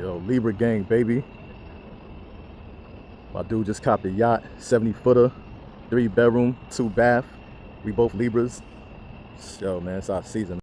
Yo, Libra gang, baby. My dude just copped a yacht, 70-footer, 3-bedroom, 2-bath. We both Libras. Yo, man, it's our season.